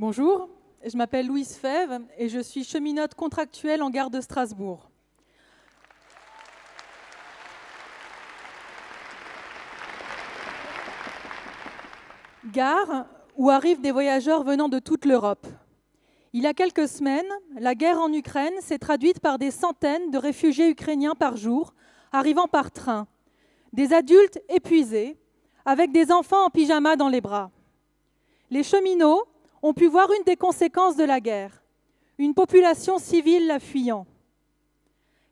Bonjour, je m'appelle Louise Fèvre et je suis cheminote contractuelle en gare de Strasbourg. Gare où arrivent des voyageurs venant de toute l'Europe. Il y a quelques semaines, la guerre en Ukraine s'est traduite par des centaines de réfugiés ukrainiens par jour, arrivant par train. Des adultes épuisés, avec des enfants en pyjama dans les bras. Les cheminots ont pu voir une des conséquences de la guerre, une population civile la fuyant.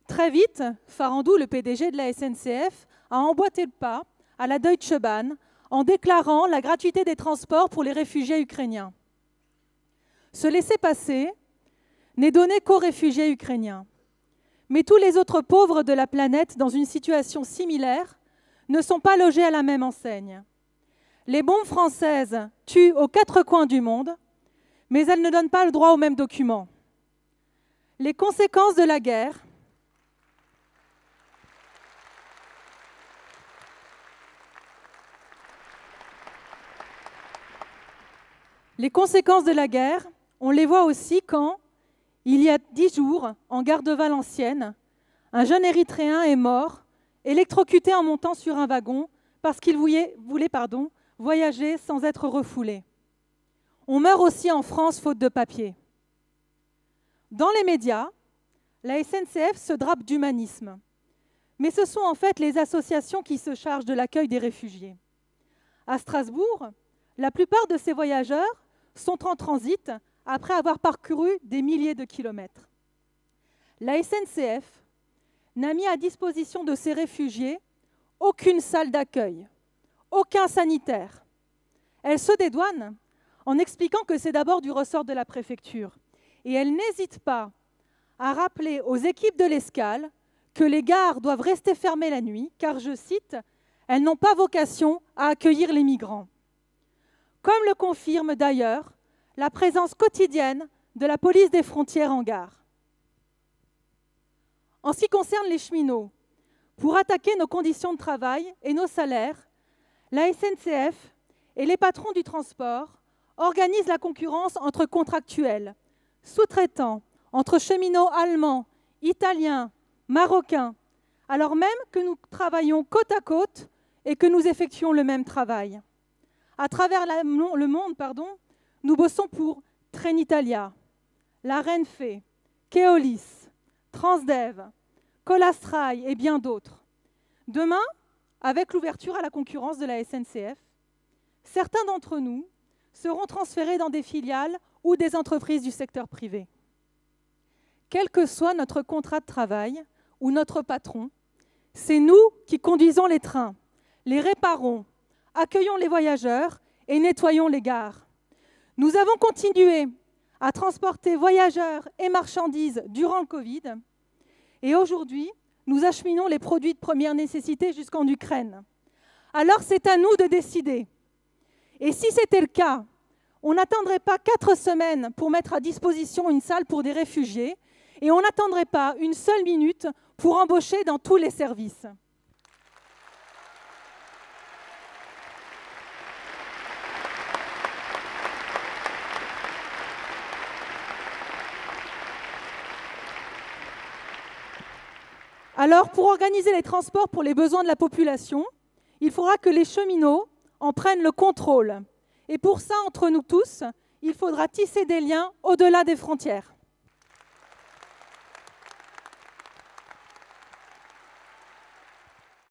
Très vite, Farandou, le PDG de la SNCF, a emboîté le pas à la Deutsche Bahn en déclarant la gratuité des transports pour les réfugiés ukrainiens. Ce laissez-passer n'est donné qu'aux réfugiés ukrainiens. Mais tous les autres pauvres de la planète dans une situation similaire ne sont pas logés à la même enseigne. Les bombes françaises tuent aux quatre coins du monde, mais elles ne donnent pas le droit aux mêmes documents. Les conséquences de la guerre on les voit aussi quand, il y a 10 jours, en gare de Valenciennes, un jeune Érythréen est mort, électrocuté en montant sur un wagon parce qu'il voulait voyager sans être refoulé. On meurt aussi en France faute de papier. Dans les médias, la SNCF se drape d'humanisme. Mais ce sont en fait les associations qui se chargent de l'accueil des réfugiés. À Strasbourg, la plupart de ces voyageurs sont en transit après avoir parcouru des milliers de kilomètres. La SNCF n'a mis à disposition de ces réfugiés aucune salle d'accueil, aucun sanitaire. Elle se dédouane en expliquant que c'est d'abord du ressort de la préfecture. Et elle n'hésite pas à rappeler aux équipes de l'escale que les gares doivent rester fermées la nuit, car, je cite, « elles n'ont pas vocation à accueillir les migrants ». Comme le confirme d'ailleurs la présence quotidienne de la police des frontières en gare. En ce qui concerne les cheminots, pour attaquer nos conditions de travail et nos salaires, la SNCF et les patrons du transport organisent la concurrence entre contractuels, sous-traitants, entre cheminots allemands, italiens, marocains, alors même que nous travaillons côte à côte et que nous effectuons le même travail. À travers le monde, nous bossons pour Trenitalia, la Renfe, Keolis, Transdev, Colastral et bien d'autres. Demain, avec l'ouverture à la concurrence de la SNCF, certains d'entre nous seront transférés dans des filiales ou des entreprises du secteur privé. Quel que soit notre contrat de travail ou notre patron, c'est nous qui conduisons les trains, les réparons, accueillons les voyageurs et nettoyons les gares. Nous avons continué à transporter voyageurs et marchandises durant le Covid et aujourd'hui, nous acheminons les produits de première nécessité jusqu'en Ukraine. Alors c'est à nous de décider. Et si c'était le cas, on n'attendrait pas 4 semaines pour mettre à disposition une salle pour des réfugiés et on n'attendrait pas une seule minute pour embaucher dans tous les services. Alors, pour organiser les transports pour les besoins de la population, il faudra que les cheminots en prennent le contrôle. Et pour ça, entre nous tous, il faudra tisser des liens au-delà des frontières.